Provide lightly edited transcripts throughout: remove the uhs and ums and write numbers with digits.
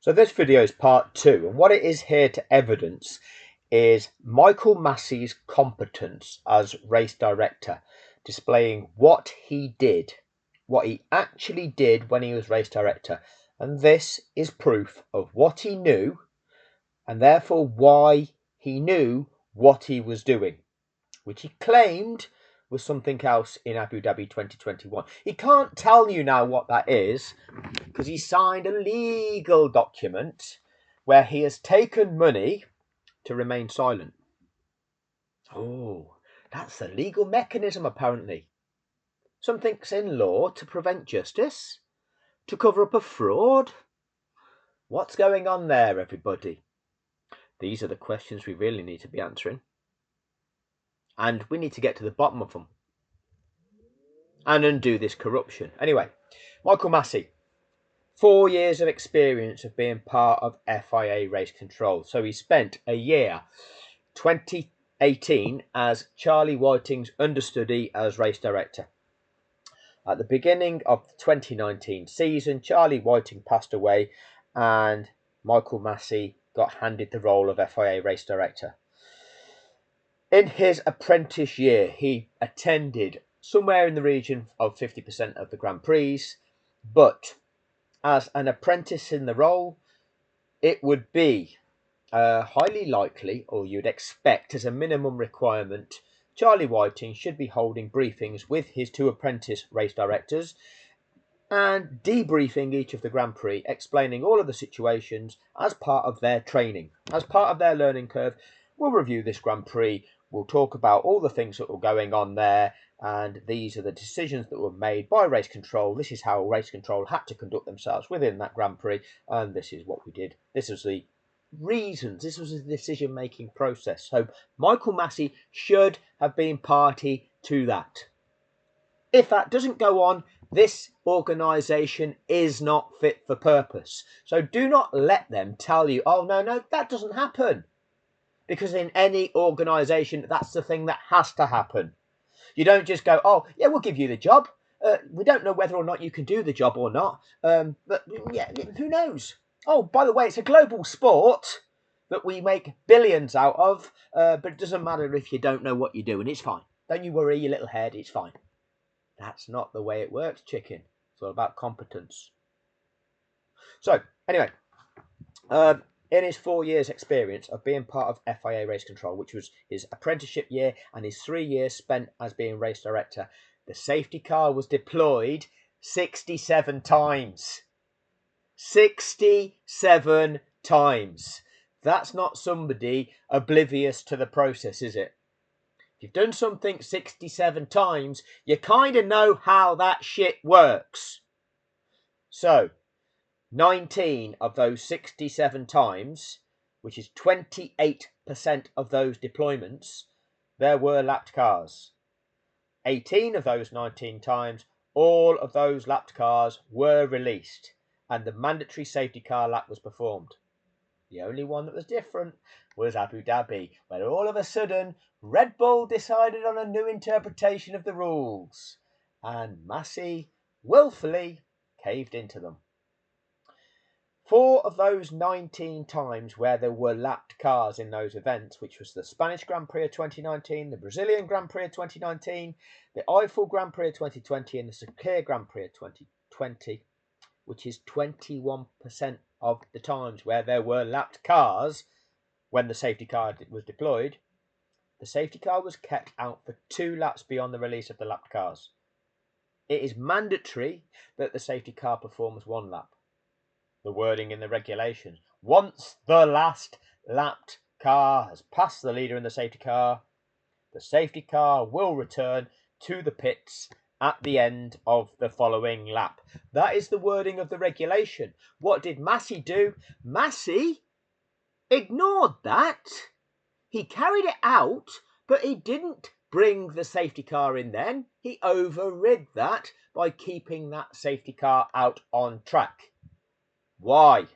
So this video is part 2, and what it is here to evidence is Michael Masi's competence as race director, displaying what he did, what he actually did when he was race director. And this is proof of what he knew, and therefore why he knew what he was doing, which he claimed was something else in Abu Dhabi 2021. He can't tell you now what that is because he signed a legal document where he has taken money to remain silent. Oh, that's a legal mechanism apparently. Something's in law to prevent justice, to cover up a fraud. What's going on there, everybody? These are the questions we really need to be answering. And we need to get to the bottom of them and undo this corruption. Anyway, Michael Masi, 4 years of experience of being part of FIA race control. So he spent a year, 2018, as Charlie Whiting's understudy as race director. At the beginning of the 2019 season, Charlie Whiting passed away and Michael Masi got handed the role of FIA race director. In his apprentice year, he attended somewhere in the region of 50% of the Grand Prix, but as an apprentice in the role, it would be highly likely, or you'd expect as a minimum requirement, Charlie Whiting should be holding briefings with his 2 apprentice race directors and debriefing each of the Grand Prix, explaining all of the situations as part of their training, as part of their learning curve. We'll review this Grand Prix, we'll talk about all the things that were going on there, and these are the decisions that were made by race control. This is how race control had to conduct themselves within that Grand Prix, and this is what we did. This was the reasons, this was a decision-making process. So Michael Masi should have been party to that. If that doesn't go on, this organisation is not fit for purpose. So do not let them tell you, oh, no, that doesn't happen. Because in any organisation, that's the thing that has to happen. You don't just go, oh, yeah, we'll give you the job. We don't know whether or not you can do the job or not. But yeah, who knows? Oh, by the way, it's a global sport that we make billions out of. But it doesn't matter if you don't know what you're doing. It's fine. Don't you worry, you little head. It's fine. That's not the way it works, chicken. It's all about competence. So, anyway, in his 4 years experience of being part of FIA race control, which was his apprenticeship year and his 3 years spent as being race director, the safety car was deployed 67 times. 67 times. That's not somebody oblivious to the process, is it? If you've done something 67 times, you kind of know how that shit works. So, 19 of those 67 times, which is 28% of those deployments, there were lapped cars. 18 of those 19 times, all of those lapped cars were released and the mandatory safety car lap was performed. The only one that was different was Abu Dhabi, where all of a sudden Red Bull decided on a new interpretation of the rules, and Masi willfully caved into them. 4 of those 19 times where there were lapped cars in those events, which was the Spanish Grand Prix of 2019, the Brazilian Grand Prix of 2019, the Eiffel Grand Prix of 2020, and the Sakir Grand Prix of 2020, which is 21% of the times where there were lapped cars when the safety car was deployed, the safety car was kept out for 2 laps beyond the release of the lapped cars. It is mandatory that the safety car performs 1 lap. The wording in the regulations: once the last lapped car has passed the leader in the safety car will return to the pits at the end of the following lap. That is the wording of the regulation. What did Masi do? Masi ignored that. He carried it out, but he didn't bring the safety car in then. He overrid that by keeping that safety car out on track. Why?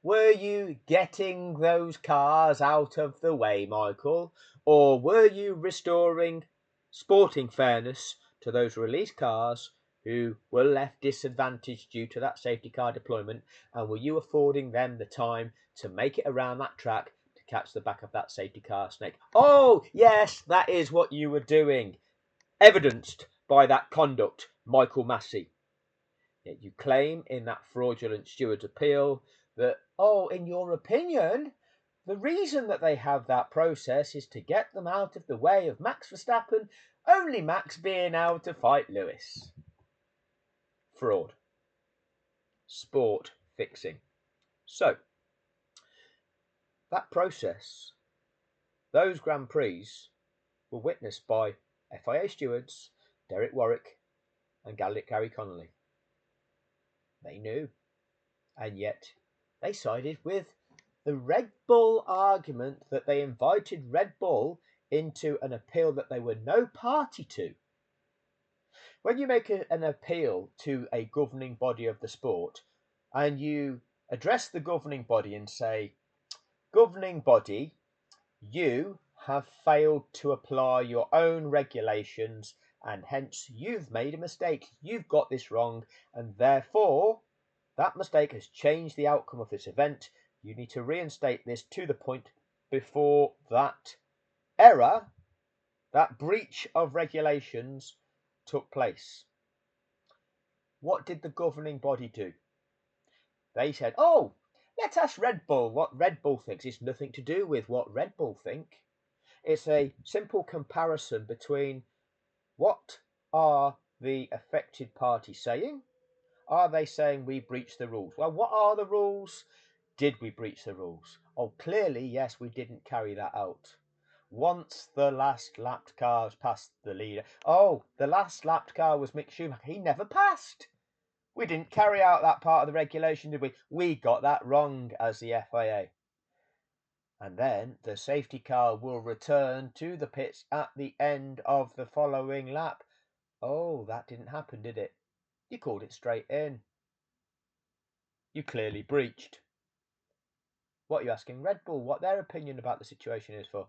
Were you getting those cars out of the way, Michael? Or were you restoring sporting fairness to those released cars who were left disadvantaged due to that safety car deployment, and were you affording them the time to make it around that track to catch the back of that safety car snake? Oh, yes, that is what you were doing, evidenced by that conduct, Michael Masi. Yet you claim in that fraudulent steward's appeal that, oh, in your opinion, the reason that they have that process is to get them out of the way of Max Verstappen, only Max being able to fight Lewis. Fraud. Sport fixing. So, that process, those Grand Prix, were witnessed by FIA stewards Derek Warwick and Gary Connolly. They knew, and yet they sided with the Red Bull argument that they invited Red Bull into an appeal that they were no party to. When you make an appeal to a governing body of the sport and you address the governing body and say, governing body, you have failed to apply your own regulations and hence you've made a mistake. You've got this wrong, and therefore that mistake has changed the outcome of this event. You need to reinstate this to the point before that error, that breach of regulations took place. What did the governing body do? They said, oh, let's ask Red Bull what Red Bull thinks. It's nothing to do with what Red Bull think. It's a simple comparison between what are the affected parties saying? Are they saying we breached the rules? Well, what are the rules? Did we breach the rules? Oh, clearly, yes, we didn't carry that out. Once the last lapped car was past the leader. Oh, the last lapped car was Mick Schumacher. He never passed. We didn't carry out that part of the regulation, did we? We got that wrong as the FIA. And then the safety car will return to the pits at the end of the following lap. Oh, that didn't happen, did it? You called it straight in. You clearly breached. What are you asking Red Bull what their opinion about the situation is for?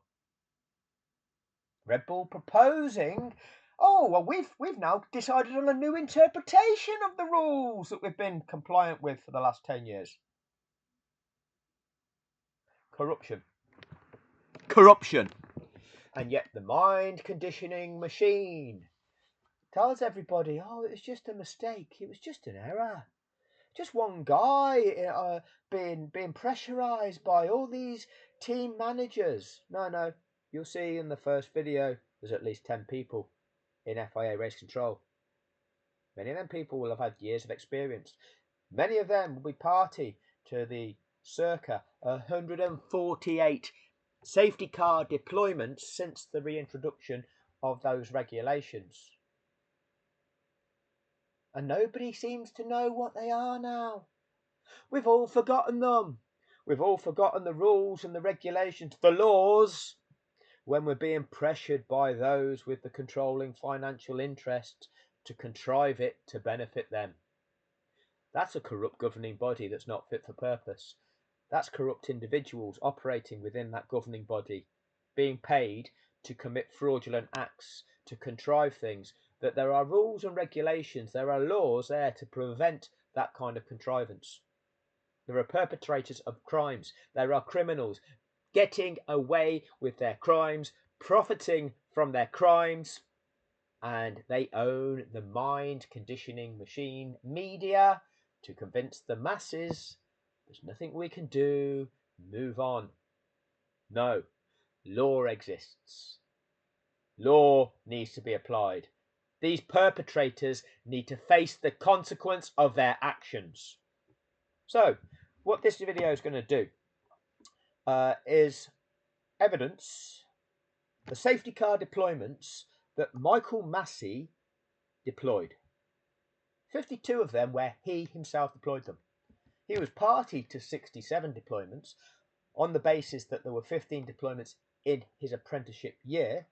Red Bull proposing, oh, well, we've now decided on a new interpretation of the rules that we've been compliant with for the last 10 years. Corruption. And yet the mind conditioning machine tells everybody, oh, it was just a mistake. It was just an error. Just one guy being pressurized by all these team managers. No. You'll see in the first video, there's at least 10 people in FIA race control. Many of them people will have had years of experience. Many of them will be party to the circa 148 safety car deployments since the reintroduction of those regulations. And nobody seems to know what they are now. We've all forgotten them. We've all forgotten the rules and the regulations, the laws, when we're being pressured by those with the controlling financial interest to contrive it to benefit them. That's a corrupt governing body that's not fit for purpose. That's corrupt individuals operating within that governing body, being paid to commit fraudulent acts, to contrive things, that there are rules and regulations, there are laws there to prevent that kind of contrivance. There are perpetrators of crimes. There are criminals getting away with their crimes, profiting from their crimes, and they own the mind conditioning machine media to convince the masses there's nothing we can do, move on. No, law exists. Law needs to be applied. These perpetrators need to face the consequence of their actions. So, what this video is going to do is evidence the safety car deployments that Michael Masi deployed. 52 of them where he himself deployed them. He was party to 67 deployments on the basis that there were 15 deployments in his apprenticeship year,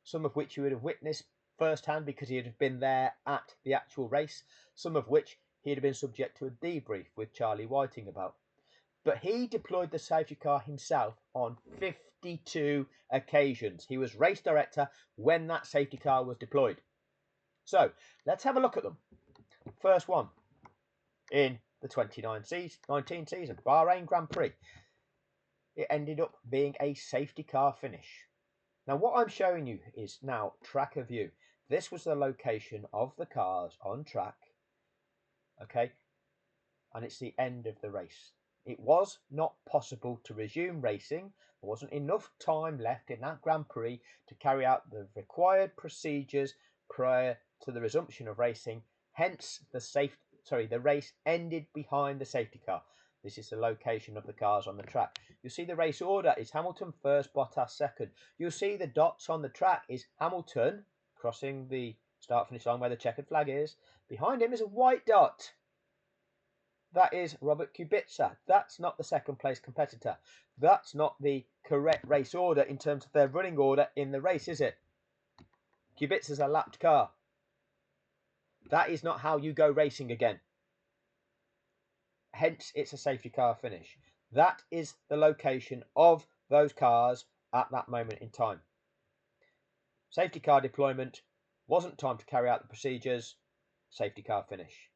some of which he would have witnessed firsthand because he had been there at the actual race, some of which he had been subject to a debrief with Charlie Whiting about. But he deployed the safety car himself on 52 occasions. He was race director when that safety car was deployed. So let's have a look at them. First one in the 2019 season, Bahrain Grand Prix. It ended up being a safety car finish. Now what I'm showing you is now tracker view. This was the location of the cars on track, okay, and it's the end of the race. It was not possible to resume racing. There wasn't enough time left in that Grand Prix to carry out the required procedures prior to the resumption of racing. Hence, the race ended behind the safety car. This is the location of the cars on the track. You'll see the race order is Hamilton first, Bottas second. You'll see the dots on the track is Hamilton crossing the start-finish line where the checkered flag is. Behind him is a white dot. That is Robert Kubica. That's not the second place competitor. That's not the correct race order in terms of their running order in the race, is it? Kubica's a lapped car. That is not how you go racing again. Hence, it's a safety car finish. That is the location of those cars at that moment in time. Safety car deployment, wasn't time to carry out the procedures, safety car finish.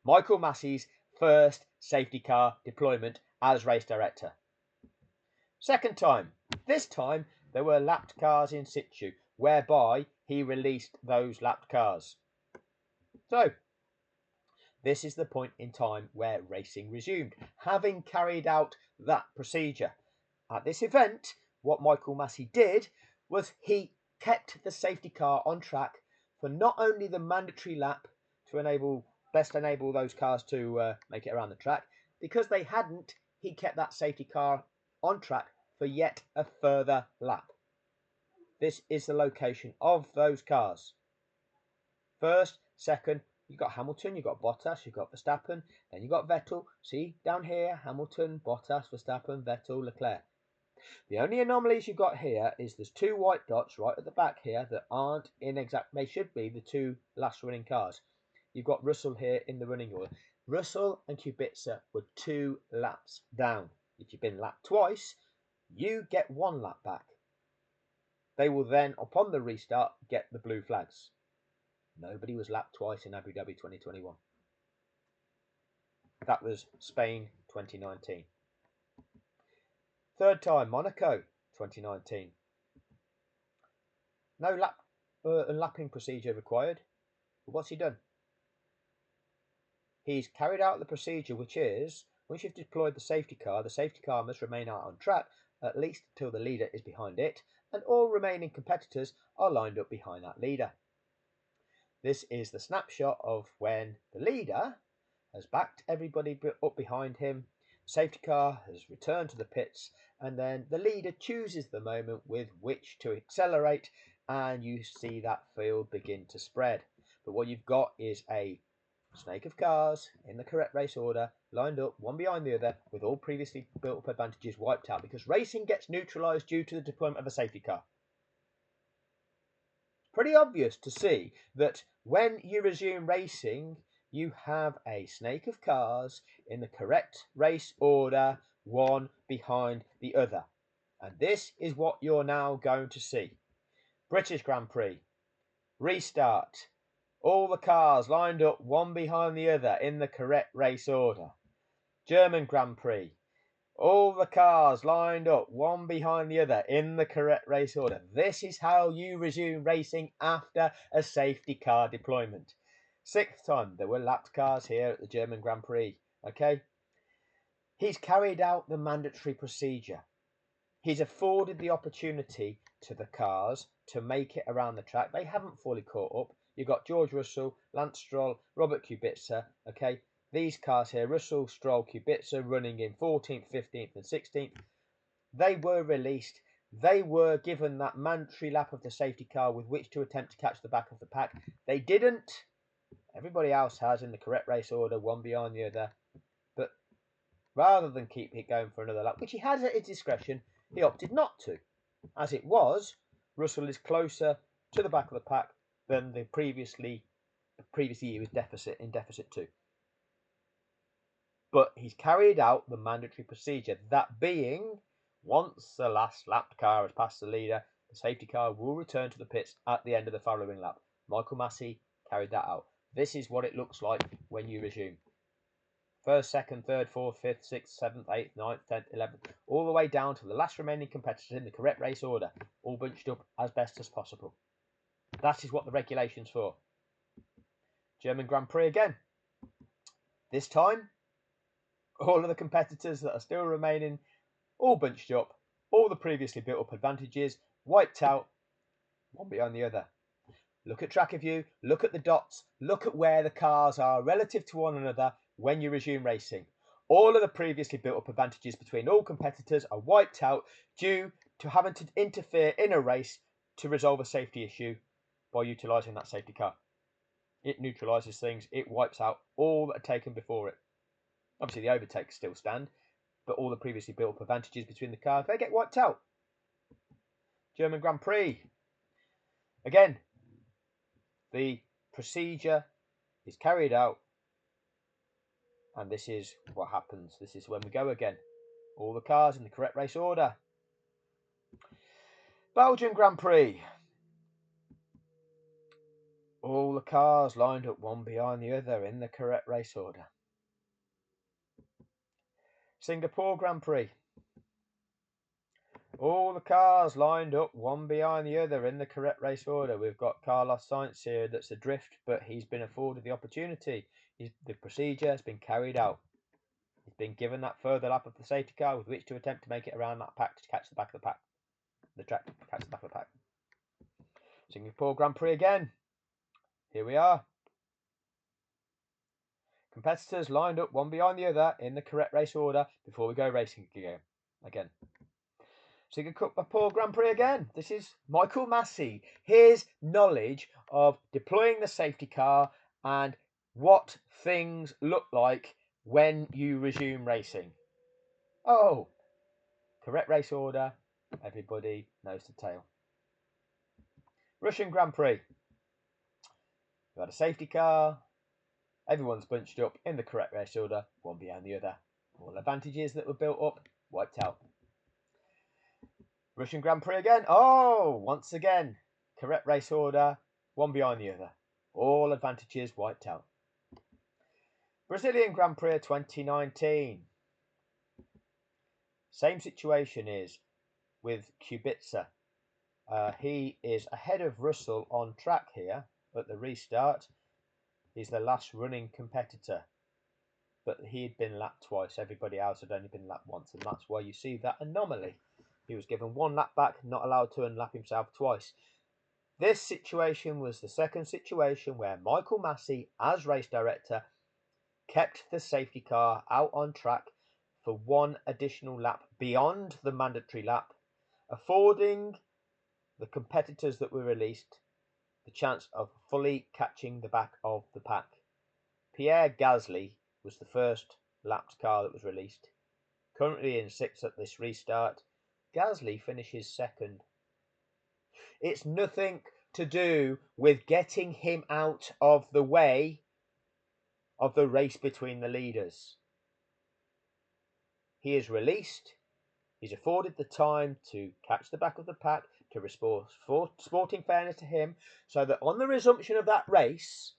Michael Masi's first safety car deployment as race director. Second time, this time there were lapped cars in situ, whereby he released those lapped cars. So, this is the point in time where racing resumed, having carried out that procedure. At this event, what Michael Masi did was he kept the safety car on track for not only the mandatory lap to best enable those cars to make it around the track. Because they hadn't, he kept that safety car on track for yet a further lap. This is the location of those cars. First, second, you've got Hamilton, you've got Bottas, you've got Verstappen, then you've got Vettel. See, down here, Hamilton, Bottas, Verstappen, Vettel, Leclerc. The only anomalies you've got here is there's two white dots right at the back here that aren't in exact. They should be the two last running cars. You've got Russell here in the running order. Russell and Kubica were 2 laps down. If you've been lapped twice, you get 1 lap back. They will then, upon the restart, get the blue flags. Nobody was lapped twice in Abu Dhabi 2021. That was Spain 2019. Third time, Monaco 2019. No lapping procedure required. But what's he done? He's carried out the procedure, which is, once you've deployed the safety car must remain out on track at least until the leader is behind it, and all remaining competitors are lined up behind that leader. This is the snapshot of when the leader has backed everybody up behind him, safety car has returned to the pits, and then the leader chooses the moment with which to accelerate, and you see that field begin to spread. But what you've got is a snake of cars in the correct race order, lined up one behind the other, with all previously built up advantages wiped out, because racing gets neutralised due to the deployment of a safety car. Pretty obvious to see that when you resume racing, you have a snake of cars in the correct race order, one behind the other. And this is what you're now going to see. British Grand Prix, restart. All the cars lined up one behind the other in the correct race order. German Grand Prix, all the cars lined up one behind the other in the correct race order. This is how you resume racing after a safety car deployment. 6th time, there were lapped cars here at the German Grand Prix. Okay, he's carried out the mandatory procedure. He's afforded the opportunity to the cars to make it around the track. They haven't fully caught up. You've got George Russell, Lance Stroll, Robert Kubica. Okay, these cars here, Russell, Stroll, Kubica, running in 14th, 15th and 16th. They were released. They were given that mandatory lap of the safety car with which to attempt to catch the back of the pack. They didn't. Everybody else has in the correct race order, one behind the other. But rather than keep it going for another lap, which he has at his discretion, he opted not to. As it was, Russell is closer to the back of the pack than the previous year was in deficit 2. But he's carried out the mandatory procedure, that being, once the last lapped car has passed the leader, the safety car will return to the pits at the end of the following lap. Michael Masi carried that out. This is what it looks like when you resume. First, second, third, fourth, fifth, sixth, seventh, eighth, ninth, 10th, 11th, all the way down to the last remaining competitors in the correct race order, all bunched up as best as possible. That is what the regulation's for. German Grand Prix again. This time, all of the competitors that are still remaining, all bunched up, all the previously built up advantages wiped out, one behind the other. Look at track of view, look at the dots, look at where the cars are relative to one another when you resume racing. All of the previously built up advantages between all competitors are wiped out due to having to interfere in a race to resolve a safety issue by utilising that safety car. It neutralises things, it wipes out all that are taken before it. Obviously the overtakes still stand, but all the previously built up advantages between the cars, they get wiped out. German Grand Prix. Again, the procedure is carried out, and this is what happens. This is when we go again. All the cars in the correct race order. Belgian Grand Prix. All the cars lined up one behind the other in the correct race order. Singapore Grand Prix. All the cars lined up one behind the other in the correct race order. We've got Carlos Sainz here that's adrift, but he's been afforded the opportunity. The procedure has been carried out. He's been given that further lap of the safety car with which to attempt to make it around that pack to catch the back of the pack. The track to catch the back of the pack. Singapore Grand Prix again. Here we are. Competitors lined up one behind the other in the correct race order before we go racing again. Singapore Grand Prix again. This is Michael Masi. His knowledge of deploying the safety car and what things look like when you resume racing. Oh, correct race order. Everybody knows the tale. Russian Grand Prix. We've got a safety car. Everyone's bunched up in the correct race order, one behind the other. All advantages that were built up, wiped out. Russian Grand Prix again. Oh, once again, correct race order, one behind the other. All advantages wiped out. Brazilian Grand Prix 2019. Same situation is with Kubica. He is ahead of Russell on track here at the restart. He's the last running competitor, but he had been lapped twice. Everybody else had only been lapped once, and that's why you see that anomaly. He was given one lap back, not allowed to unlap himself twice. This situation was the second situation where Michael Masi, as race director, kept the safety car out on track for one additional lap beyond the mandatory lap, affording the competitors that were released the chance of fully catching the back of the pack. Pierre Gasly was the first lapped car that was released. Currently in sixth at this restart, Gasly finishes second. It's nothing to do with getting him out of the way of the race between the leaders. He is released. He's afforded the time to catch the back of the pack, to restore sporting fairness to him, so that on the resumption of that race,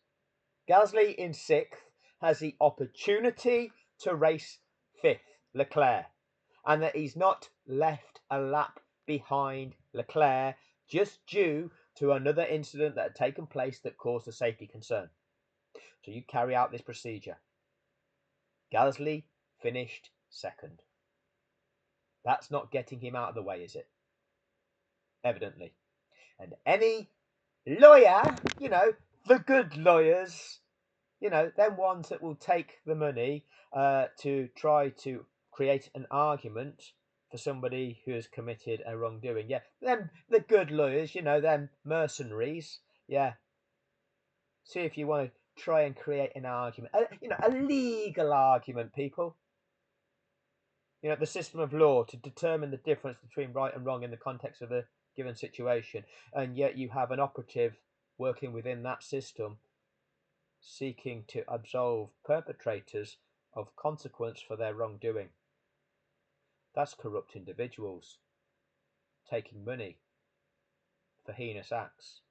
Gasly in sixth has the opportunity to race fifth, Leclerc, and that he's not left a lap behind Leclerc just due to another incident that had taken place that caused a safety concern. So you carry out this procedure. Gasly finished second. That's not getting him out of the way, is it? Evidently. And any lawyer, the good lawyers, them ones that will take the money to try to create an argument for somebody who has committed a wrongdoing. Yeah, them, the good lawyers, them mercenaries. Yeah. See if you want to try and create an argument, a legal argument, people. The system of law to determine the difference between right and wrong in the context of a given situation. And yet you have an operative working within that system seeking to absolve perpetrators of consequence for their wrongdoing. That's corrupt individuals taking money for heinous acts.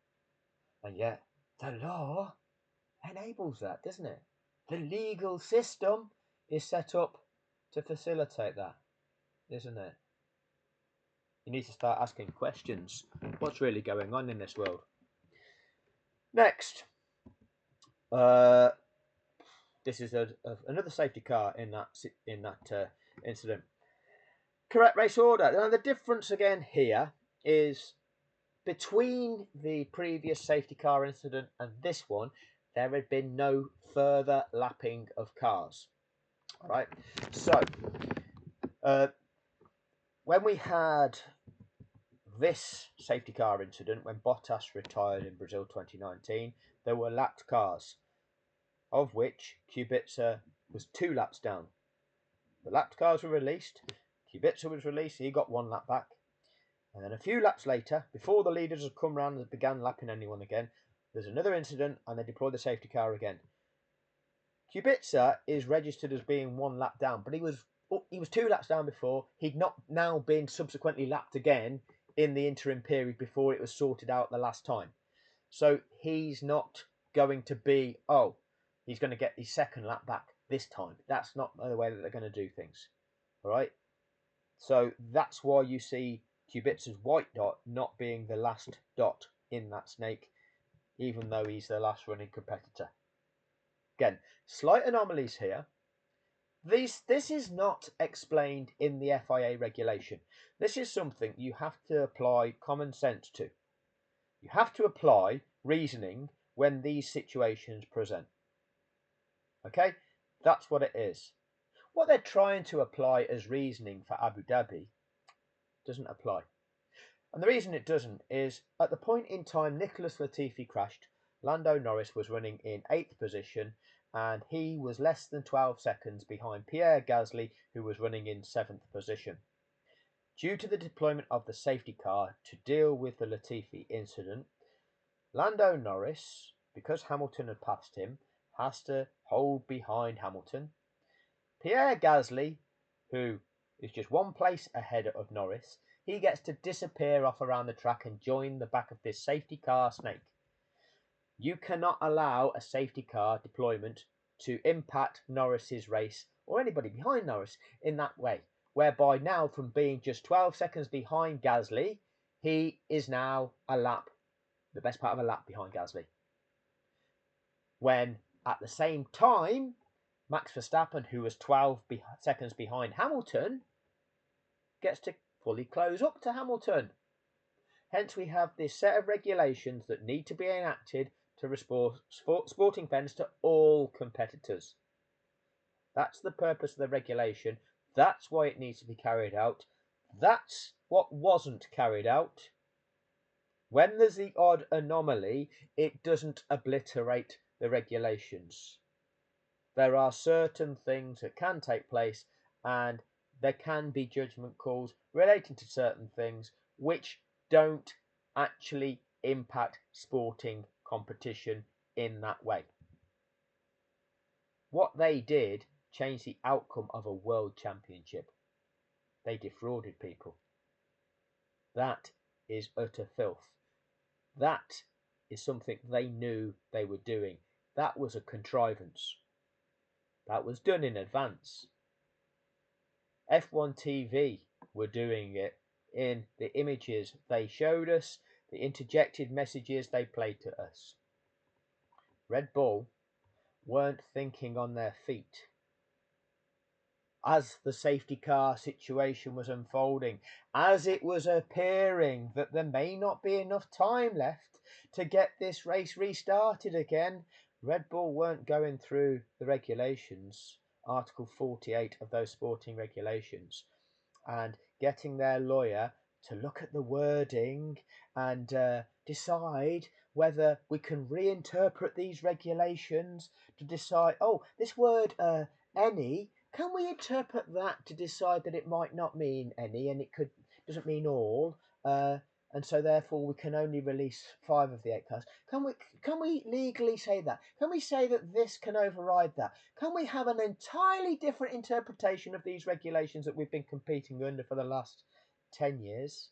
And yet the law enables that, doesn't it? The legal system is set up to facilitate that, isn't it? You need to start asking questions. What's really going on in this world? Next, this is another safety car in that incident. Correct race order. Now the difference again here is between the previous safety car incident and this one, there had been no further lapping of cars. All right. So when we had this safety car incident, when Bottas retired in Brazil 2019, there were lapped cars, of which Kubica was 2 laps down. The lapped cars were released. Kubica was released. He got 1 lap back. And then a few laps later, before the leaders had come round and began lapping anyone again, there's another incident and they deploy the safety car again. Kubica is registered as being 1 lap down, but he was 2 laps down before. He'd not now been subsequently lapped again in the interim period before it was sorted out the last time. So he's not going to be, he's going to get his 2nd lap back this time. That's not the way that they're going to do things. All right. So that's why you see Kubica's white dot not being the last dot in that snake, even though he's the last running competitor. Again, slight anomalies here. This is not explained in the FIA regulation. This is something you have to apply common sense to. You have to apply reasoning when these situations present. Okay? That's what it is. What they're trying to apply as reasoning for Abu Dhabi doesn't apply. And the reason it doesn't is at the point in time Nicholas Latifi crashed, Lando Norris was running in 8th position and he was less than 12 seconds behind Pierre Gasly, who was running in 7th position. Due to the deployment of the safety car to deal with the Latifi incident, Lando Norris, because Hamilton had passed him, has to hold behind Hamilton. Pierre Gasly, who is just 1 place ahead of Norris, he gets to disappear off around the track and join the back of this safety car snake. You cannot allow a safety car deployment to impact Norris's race or anybody behind Norris in that way, whereby now from being just 12 seconds behind Gasly, he is now the best part of a lap behind Gasly. When at the same time, Max Verstappen, who was 12 seconds behind Hamilton, gets to fully close up to Hamilton. Hence, we have this set of regulations that need to be enacted to restore sporting fairness to all competitors. That's the purpose of the regulation. That's why it needs to be carried out. That's what wasn't carried out. When there's the odd anomaly, it doesn't obliterate the regulations. There are certain things that can take place and there can be judgment calls relating to certain things which don't actually impact sporting competition in that way. What they did changed the outcome of a world championship. They defrauded people. That is utter filth. That is something they knew they were doing. That was a contrivance. That was done in advance. F1 TV were doing it in the images they showed us, the interjected messages they played to us. Red Bull weren't thinking on their feet. As the safety car situation was unfolding, as it was appearing that there may not be enough time left to get this race restarted again, Red Bull weren't going through the regulations, Article 48 of those sporting regulations, and getting their lawyer to look at the wording and decide whether we can reinterpret these regulations to decide, this word any, can we interpret that to decide that it might not mean any and it doesn't mean all, and so therefore we can only release 5 of the 8 cars? Can we legally say that? Can we say that this can override that? Can we have an entirely different interpretation of these regulations that we've been competing under for the last 10 years?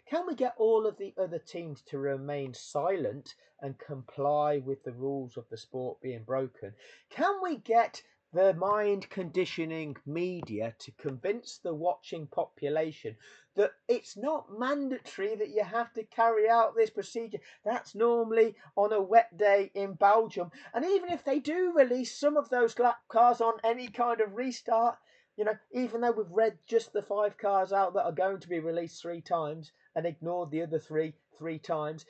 Can we get all of the other teams to remain silent and comply with the rules of the sport being broken? Can we get the mind conditioning media to convince the watching population that it's not mandatory that you have to carry out this procedure? That's normally on a wet day in Belgium. And even if they do release some of those lap cars on any kind of restart, even though we've read just the 5 cars out that are going to be released 3 times and ignored the other three times,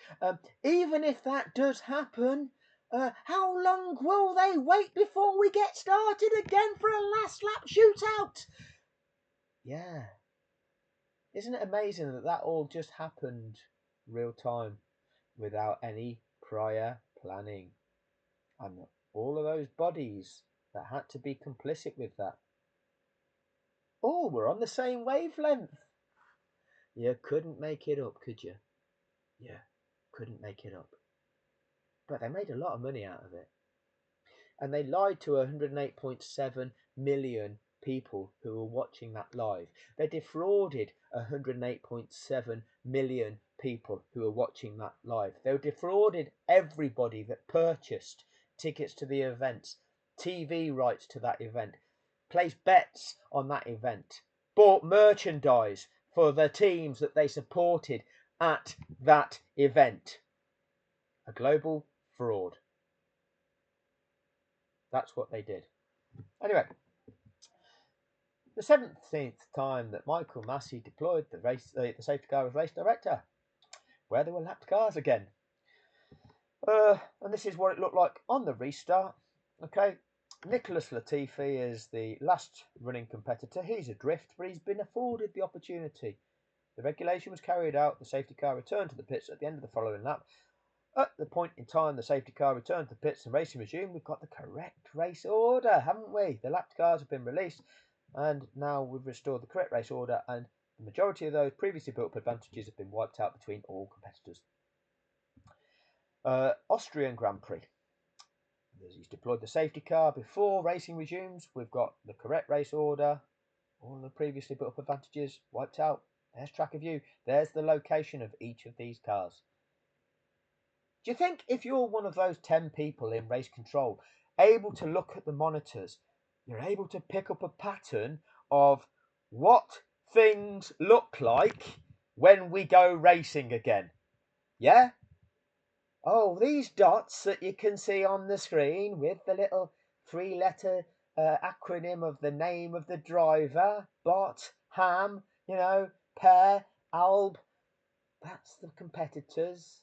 even if that does happen, how long will they wait before we get started again for a last lap shootout? Yeah. Isn't it amazing that all just happened real time without any prior planning? And all of those bodies that had to be complicit with that all were on the same wavelength. You couldn't make it up, could you? Yeah, couldn't make it up. But they made a lot of money out of it. And they lied to 108.7 million people who were watching that live. They defrauded 108.7 million people who were watching that live. They defrauded everybody that purchased tickets to the events, TV rights to that event, placed bets on that event, bought merchandise for the teams that they supported at that event. A global fraud. That's what they did. Anyway, the 17th time that Michael Masi deployed the safety car as race director, where there were lapped cars again. And this is what it looked like on the restart. Okay, Nicholas Latifi is the last running competitor. He's adrift, but he's been afforded the opportunity. The regulation was carried out. The safety car returned to the pits at the end of the following lap. At the point in time the safety car returned to the pits and racing resumed, we've got the correct race order, haven't we? The lapped cars have been released, and now we've restored the correct race order, and the majority of those previously built up advantages have been wiped out between all competitors. Austrian Grand Prix. He's deployed the safety car before racing resumes. We've got the correct race order, all the previously built up advantages wiped out. There's track of view. There's the location of each of these cars. Do you think if you're one of those 10 people in race control, able to look at the monitors, you're able to pick up a pattern of what things look like when we go racing again? Yeah? Oh, these dots that you can see on the screen with the little 3-letter acronym of the name of the driver, bot, ham, pair, alb. That's the competitors.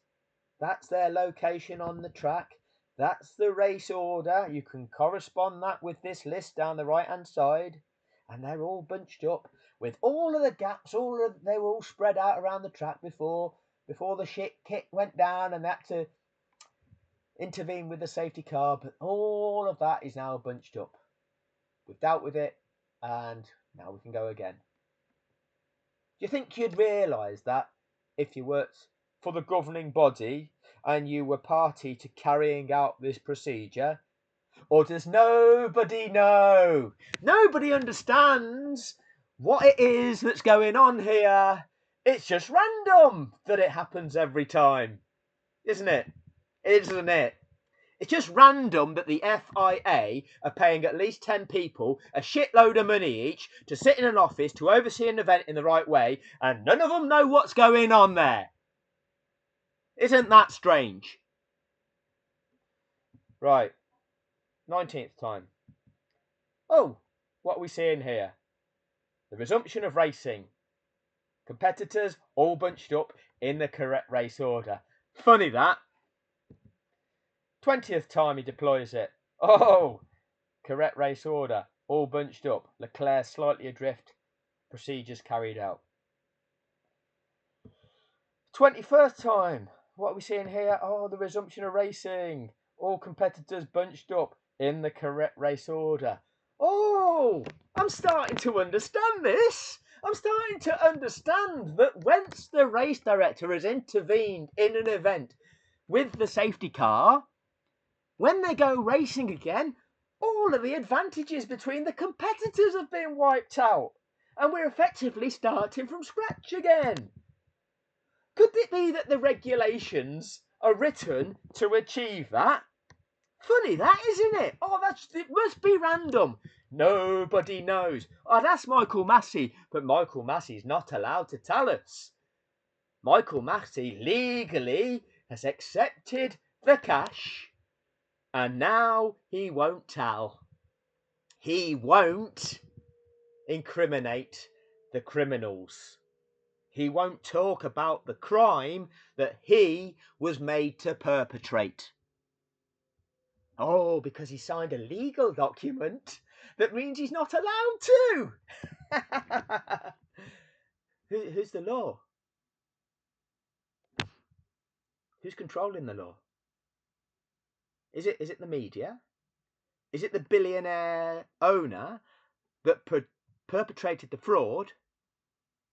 That's their location on the track. That's the race order. You can correspond that with this list down the right-hand side. And they're all bunched up with all of the gaps. They were all spread out around the track before the shit kit went down and they had to intervene with the safety car. But all of that is now bunched up. We've dealt with it, and now we can go again. Do you think you'd realise that if you worked for the governing body and you were party to carrying out this procedure? Or does nobody know? Nobody understands what it is that's going on here. It's just random that it happens every time, isn't it? Isn't it? It's just random that the FIA are paying at least 10 people a shitload of money each to sit in an office to oversee an event in the right way, and none of them know what's going on there. Isn't that strange? Right. 19th time. Oh, what are we seeing here? The resumption of racing. Competitors all bunched up in the correct race order. Funny that. 20th time he deploys it. Oh, correct race order. All bunched up. Leclerc slightly adrift. Procedures carried out. 21st time. What are we seeing here? Oh, the resumption of racing. All competitors bunched up in the correct race order. Oh, I'm starting to understand this. I'm starting to understand that once the race director has intervened in an event with the safety car, when they go racing again, all of the advantages between the competitors have been wiped out. And we're effectively starting from scratch again. Could it be that the regulations are written to achieve that? Funny that, isn't it? Oh, it must be random. Nobody knows. I'd ask Michael Masi, but Michael Masi's not allowed to tell us. Michael Masi legally has accepted the cash, and now he won't tell. He won't incriminate the criminals. He won't talk about the crime that he was made to perpetrate. Oh, because he signed a legal document that means he's not allowed to. Who's the law? Who's controlling the law? Is it the media? Is it the billionaire owner that perpetrated the fraud,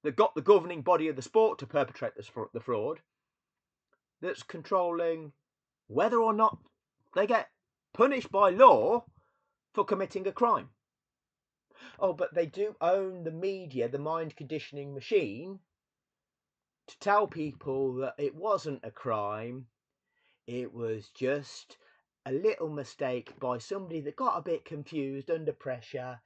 that got the governing body of the sport to perpetrate the fraud, that's controlling whether or not they get punished by law for committing a crime? Oh, but they do own the media, the mind conditioning machine, to tell people that it wasn't a crime, it was just a little mistake by somebody that got a bit confused under pressure.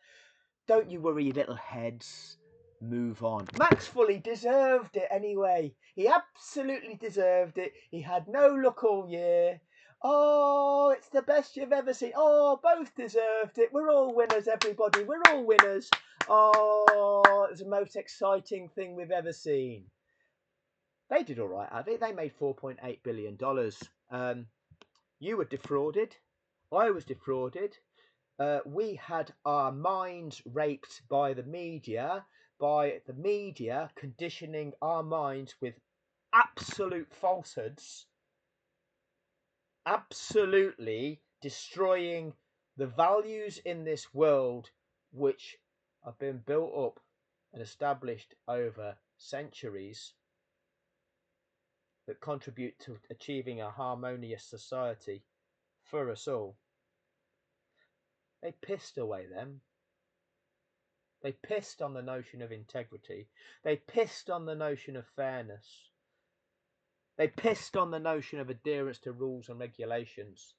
Don't you worry, little heads. Move on. Max fully deserved it anyway. He absolutely deserved it. He had no luck all year. Oh, it's the best you've ever seen. Oh, both deserved it. We're all winners, everybody. We're all winners. Oh, it's the most exciting thing we've ever seen. They did all right out of it. They made $4.8 billion. You were defrauded. I was defrauded. We had our minds raped by the media conditioning our minds with absolute falsehoods, absolutely destroying the values in this world which have been built up and established over centuries, that contribute to achieving a harmonious society for us all. They pissed away them. They pissed on the notion of integrity. They pissed on the notion of fairness. They pissed on the notion of adherence to rules and regulations.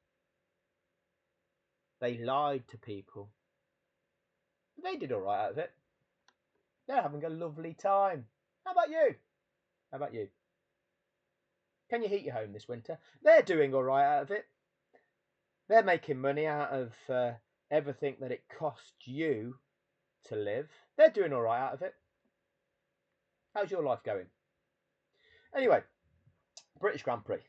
They lied to people. They did all right out of it. They're having a lovely time. How about you? How about you? Can you heat your home this winter? They're doing all right out of it. They're making money out of everything that it costs you to live. They're doing all right out of it. How's your life going? Anyway, British Grand Prix.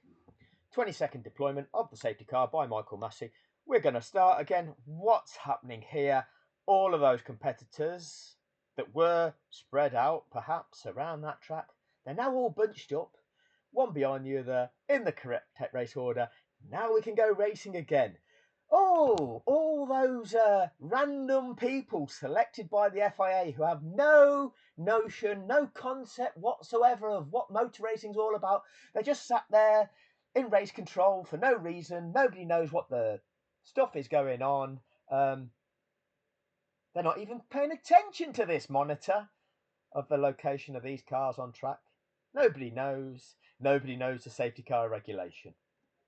22nd deployment of the safety car by Michael Masi. We're going to start again. What's happening here? All of those competitors that were spread out perhaps around that track, they're now all bunched up, one behind the other in the correct race order. Now we can go racing again. Oh, all those random people selected by the FIA who have no notion, no concept whatsoever of what motor racing's all about. They just sat there in race control for no reason. Nobody knows what the stuff is going on. They're not even paying attention to this monitor of the location of these cars on track. Nobody knows. Nobody knows the safety car regulation.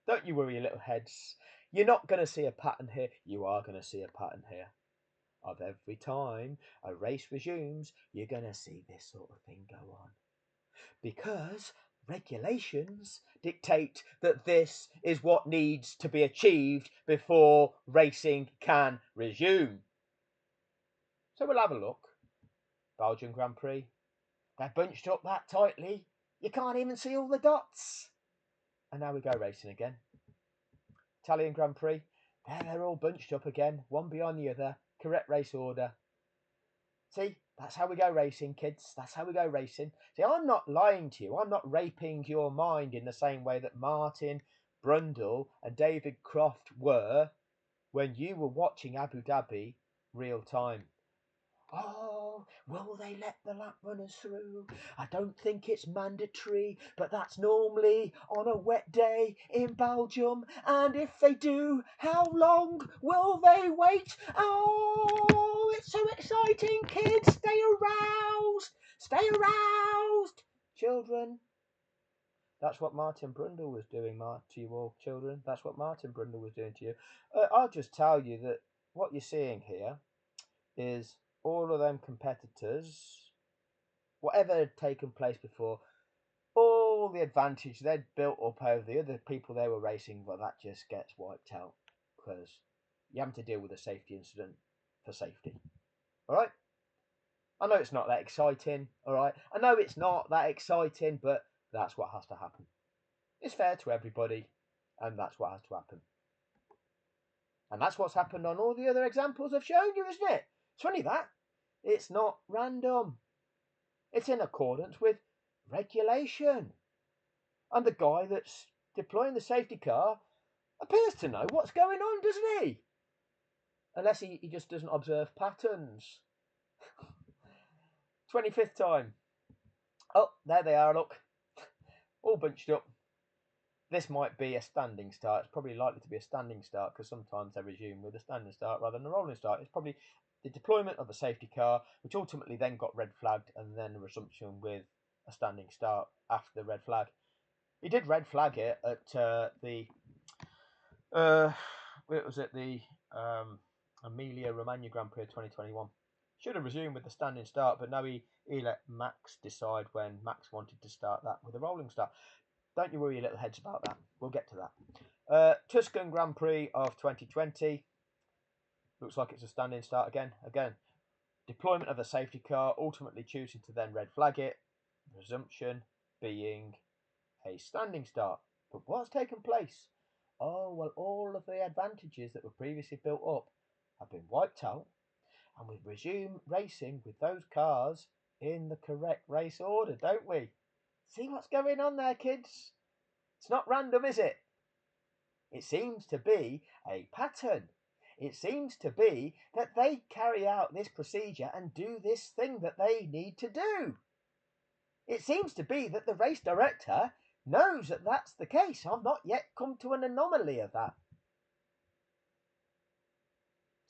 Don't you worry, little heads. You're not going to see a pattern here. You are going to see a pattern here. Of every time a race resumes, you're going to see this sort of thing go on. Because regulations dictate that this is what needs to be achieved before racing can resume. So we'll have a look. Belgian Grand Prix. They're bunched up that tightly. You can't even see all the dots. And now we go racing again. Italian Grand Prix. They're all bunched up again, one behind the other. Correct race order. See, that's how we go racing, kids. That's how we go racing. See, I'm not lying to you. I'm not raping your mind in the same way that Martin Brundle and David Croft were when you were watching Abu Dhabi real time. Oh, will they let the lap runners through? I don't think it's mandatory, but that's normally on a wet day in Belgium. And if they do, how long will they wait? Oh, it's so exciting, kids. Stay aroused. Stay aroused. Children, That's what Martin Brundle was doing, to you all children. That's what Martin Brundle was doing to you. I'll just tell you that what you're seeing here is all of them competitors, whatever had taken place before, all the advantage they'd built up over the other people they were racing, but that just gets wiped out because you have to deal with a safety incident for safety. All right? I know it's not that exciting, all right? I know it's not that exciting, but that's what has to happen. It's fair to everybody, and that's what has to happen. And that's what's happened on all the other examples I've shown you, isn't it? It's funny that. It's not random. It's in accordance with regulation. And the guy that's deploying the safety car appears to know what's going on, doesn't he? Unless he just doesn't observe patterns. 25th time. Oh, there they are, look. All bunched up. This might be a standing start. It's probably likely to be a standing start because sometimes they resume with a standing start rather than a rolling start. It's probably the deployment of a safety car, which ultimately then got red flagged, and then a resumption with a standing start after the red flag. He did red flag it at the Emilia Romagna Grand Prix 2021. Should have resumed with the standing start, but no, he let Max decide when Max wanted to start that with a rolling start. Don't you worry your little heads about that. We'll get to that. Tuscan Grand Prix of 2020. Looks like it's a standing start again. Again, deployment of a safety car, ultimately choosing to then red flag it. Resumption being a standing start. But what's taken place? Oh, well, all of the advantages that were previously built up have been wiped out, and we resume racing with those cars in the correct race order, don't we? See what's going on there, kids? It's not random, is it? It seems to be a pattern. It seems to be that they carry out this procedure and do this thing that they need to do. It seems to be that the race director knows that that's the case. I've not yet come to an anomaly of that.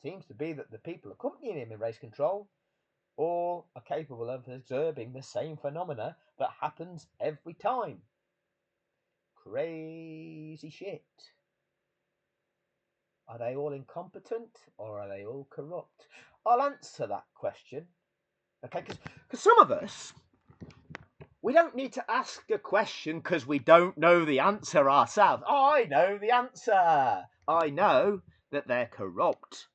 Seems to be that the people accompanying him in race control all are capable of observing the same phenomena that happens every time. Crazy shit. Are they all incompetent or are they all corrupt? I'll answer that question. Okay, because some of us, we don't need to ask a question because we don't know the answer ourselves. I know the answer. I know that they're corrupt.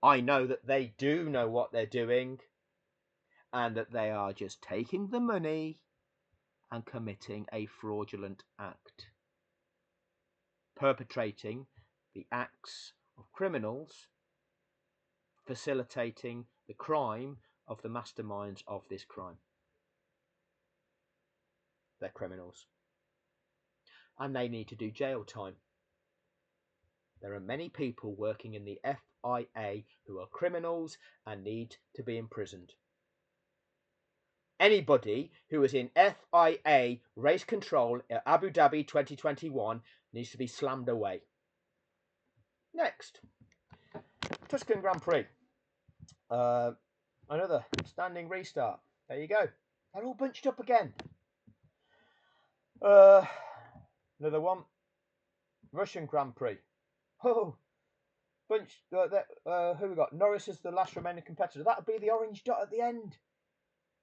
I know that they do know what they're doing and that they are just taking the money and committing a fraudulent act, perpetrating the acts of criminals, facilitating the crime of the masterminds of this crime. They're criminals. And they need to do jail time. There are many people working in the FIA who are criminals and need to be imprisoned. Anybody who is in FIA race control at Abu Dhabi 2021 needs to be slammed away. Next, Tuscan Grand Prix. Another standing restart. There you go. They're all bunched up again. Another one. Russian Grand Prix. Oh, bunch. Who we got? Norris is the last remaining competitor. That would be the orange dot at the end.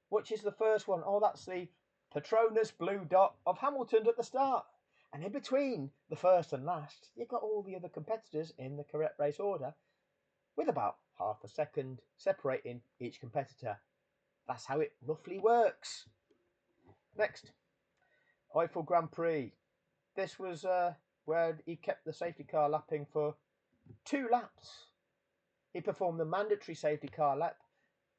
Which is the first one? Oh, that's the Petronas blue dot of Hamilton at the start. And in between the first and last, you've got all the other competitors in the correct race order with about half a second separating each competitor. That's how it roughly works. Next, Eiffel Grand Prix. This was where he kept the safety car lapping for 2 laps. He performed the mandatory safety car lap,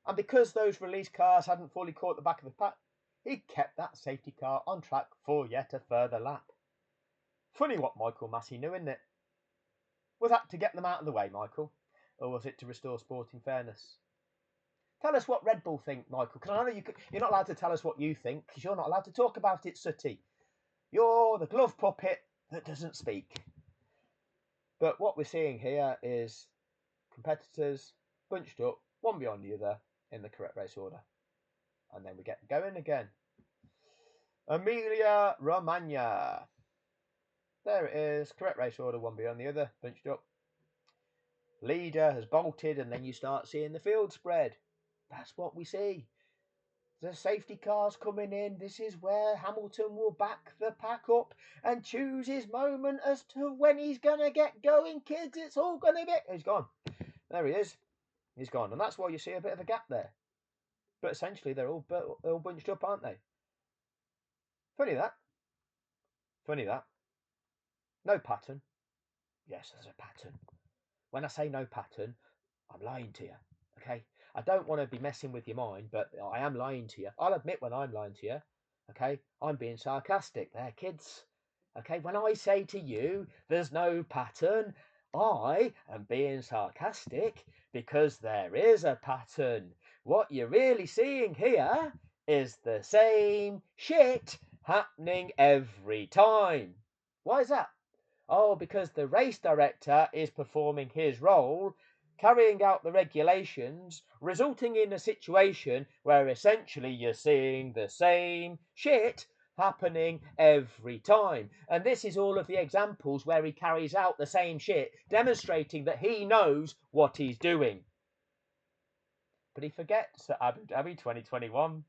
and because those release cars hadn't fully caught the back of the pack, he kept that safety car on track for yet a further lap. Funny what Michael Masi knew, isn't it? Was that to get them out of the way, Michael? Or was it to restore sporting fairness? Tell us what Red Bull think, Michael, because I know you're not allowed to tell us what you think, because you're not allowed to talk about it, Sooty. You're the glove puppet that doesn't speak. But what we're seeing here is competitors bunched up, one behind the other, in the correct race order. And then we get going again. Emilia Romagna. There it is. Correct race order, one behind the other, bunched up. Leader has bolted, and then you start seeing the field spread. That's what we see. The safety cars coming in. This is where Hamilton will back the pack up and choose his moment as to when he's going to get going, kids. It's all going to be... He's gone. There he is. He's gone. And that's why you see a bit of a gap there. But essentially, they're all bunched up, aren't they? Funny that. Funny that. No pattern. Yes, there's a pattern. When I say no pattern, I'm lying to you. Okay? I don't want to be messing with your mind, but I am lying to you. I'll admit when I'm lying to you. Okay? I'm being sarcastic there, kids. Okay? When I say to you, there's no pattern, I am being sarcastic because there is a pattern. What you're really seeing here is the same shit happening every time. Why is that? Oh, because the race director is performing his role, carrying out the regulations, resulting in a situation where essentially you're seeing the same shit happening every time. And this is all of the examples where he carries out the same shit, demonstrating that he knows what he's doing. But he forgets at Abu Dhabi 2021.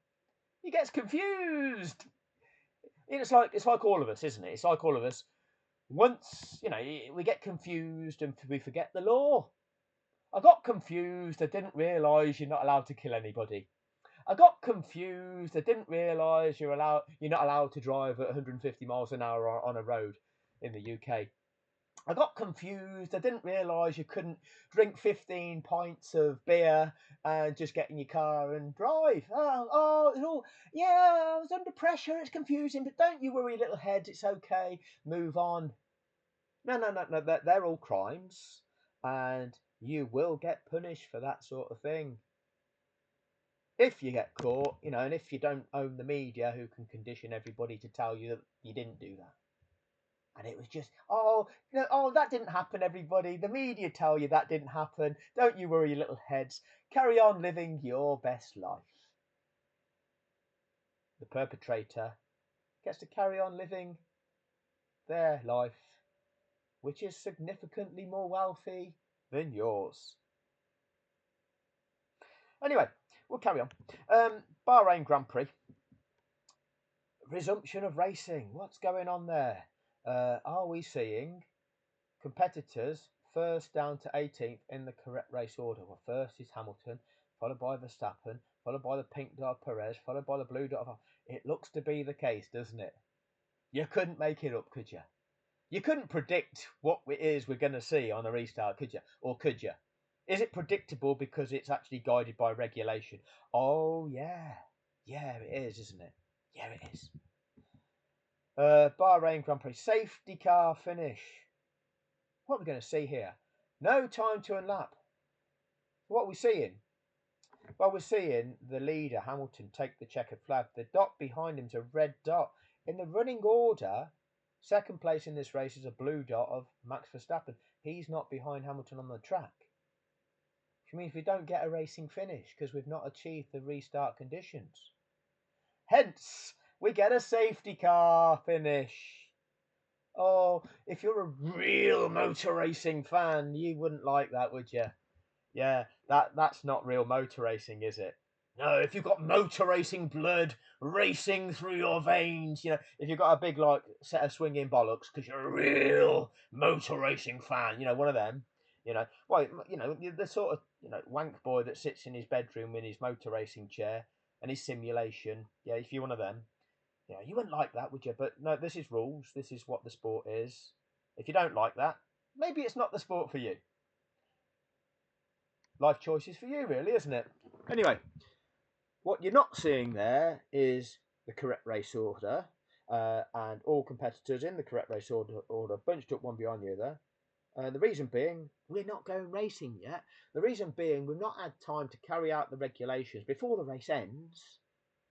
He gets confused. It's like all of us, isn't it? It's like all of us. Once, we get confused and we forget the law. I got confused. I didn't realise you're not allowed to kill anybody. I got confused. I didn't realise you're not allowed to drive at 150 miles an hour on a road in the UK. I got confused. I didn't realise you couldn't drink 15 pints of beer and just get in your car and drive. I was under pressure. It's confusing, but don't you worry, little head. It's okay. Move on. No. They're all crimes, and you will get punished for that sort of thing. If you get caught, and if you don't own the media who can condition everybody to tell you that you didn't do that. And it was just, that didn't happen, everybody. The media tell you that didn't happen. Don't you worry, your little heads. Carry on living your best life. The perpetrator gets to carry on living their life, which is significantly more wealthy than yours. Anyway, we'll carry on. Bahrain Grand Prix. Resumption of racing. What's going on there? Are we seeing competitors first down to 18th in the correct race order? Well, first is Hamilton, followed by Verstappen, followed by the pink dot Perez, followed by the blue dot. It looks to be the case, doesn't it? You couldn't make it up, could you? You couldn't predict what it is we're going to see on a restart, could you? Or could you? Is it predictable because it's actually guided by regulation? Oh, yeah. Yeah, it is, isn't it? Yeah, it is. Bahrain Grand Prix. Safety car finish. What are we going to see here? No time to unlap. What are we seeing? Well, we're seeing the leader, Hamilton, take the checkered flag. The dot behind him's a red dot. In the running order, second place in this race is a blue dot of Max Verstappen. He's not behind Hamilton on the track. Which means we don't get a racing finish because we've not achieved the restart conditions. Hence, we get a safety car finish. Oh, if you're a real motor racing fan, you wouldn't like that, would you? Yeah, that's not real motor racing, is it? No, if you've got motor racing blood racing through your veins, if you've got a big set of swinging bollocks because you're a real motor racing fan, one of them, the sort of wank boy that sits in his bedroom in his motor racing chair and his simulation. Yeah, if you're one of them, you wouldn't like that, would you? But no, this is rules. This is what the sport is. If you don't like that, maybe it's not the sport for you. Life choices for you, really, isn't it? Anyway, what you're not seeing there is the correct race order, and all competitors in the correct race order bunched up one behind the other. The reason being, we're not going racing yet. The reason being, we've not had time to carry out the regulations before the race ends,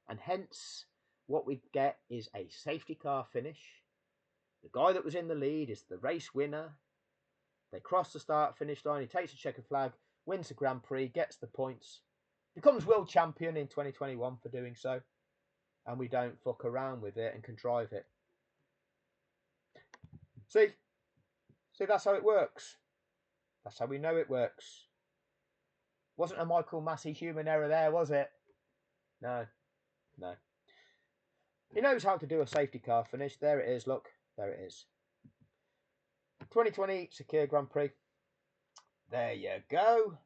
and hence what we get is a safety car finish. The guy that was in the lead is the race winner. They cross the start-finish line. He takes a checkered flag, wins the Grand Prix, gets the points, becomes world champion in 2021 for doing so. and we don't fuck around with it and contrive it. See, that's how it works. That's how we know it works. Wasn't a Michael Masi human error there, was it? No. He knows how to do a safety car finish. There it is, look. There it is. 2020 Sakir Grand Prix. There you go.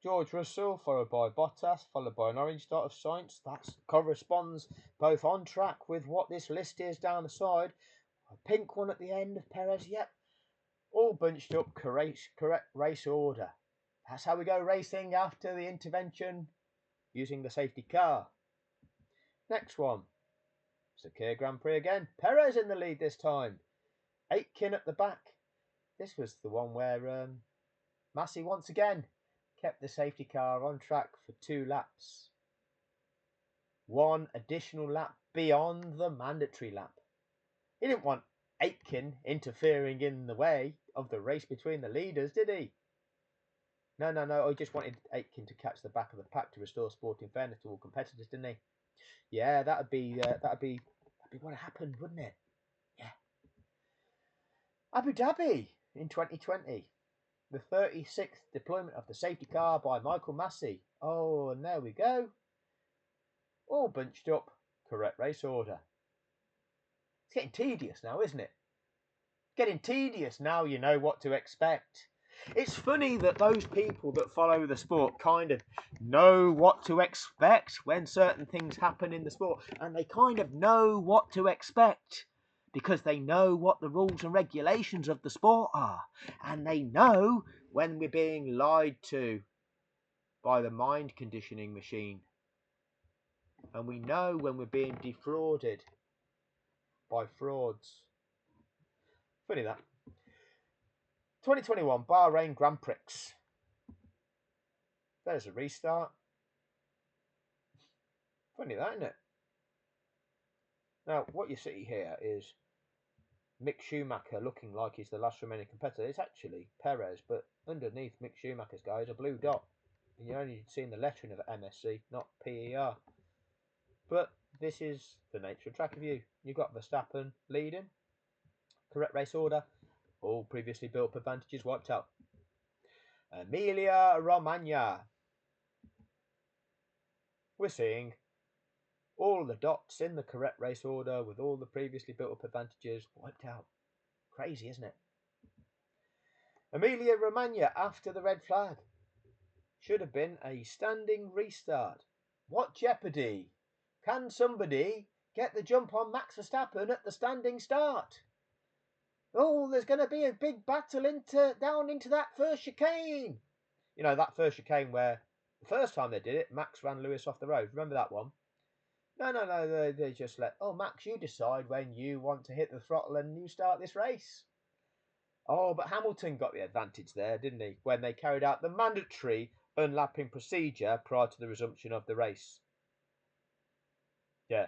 George Russell, followed by Bottas, followed by an orange dot of Sainz. That corresponds both on track with what this list is down the side. A pink one at the end of Perez, yep. All bunched up, correct race order. That's how we go racing after the intervention using the safety car. Next one. Sakir Grand Prix again. Perez in the lead this time. Aitken at the back. This was the one where Masi once again kept the safety car on track for 2 laps. 1 additional lap beyond the mandatory lap. He didn't want Aitken interfering in the way of the race between the leaders, did he? No. He just wanted Aitken to catch the back of the pack to restore sporting fairness to all competitors, didn't he? Yeah, that'd be what happened, wouldn't it? Yeah. Abu Dhabi in 2020. The 36th deployment of the safety car by Michael Masi. Oh, and there we go. All bunched up, correct race order. It's getting tedious now, isn't it? Getting tedious now you know what to expect. It's funny that those people that follow the sport kind of know what to expect when certain things happen in the sport, and they kind of know what to expect because they know what the rules and regulations of the sport are, and they know when we're being lied to by the mind conditioning machine, and we know when we're being defrauded by frauds. Funny that. 2021 Bahrain Grand Prix. There's a restart. Funny that, isn't it? Now, what you see here is Mick Schumacher looking like he's the last remaining competitor. It's actually Perez, but underneath Mick Schumacher's guy is a blue dot. And you're only seeing the lettering of MSC, not PER. But this is the nature of track review. You've got Verstappen leading. Correct race order. All previously built advantages wiped out. Emilia Romagna. We're seeing all the dots in the correct race order with all the previously built up advantages wiped out. Crazy, isn't it? Emilia Romagna after the red flag. Should have been a standing restart. What jeopardy? Can somebody get the jump on Max Verstappen at the standing start? Oh, there's going to be a big battle down into that first chicane. You know, that first chicane where the first time they did it, Max ran Lewis off the road. Remember that one? No. They just Max, you decide when you want to hit the throttle and you start this race. Oh, but Hamilton got the advantage there, didn't he? When they carried out the mandatory unlapping procedure prior to the resumption of the race. Yeah.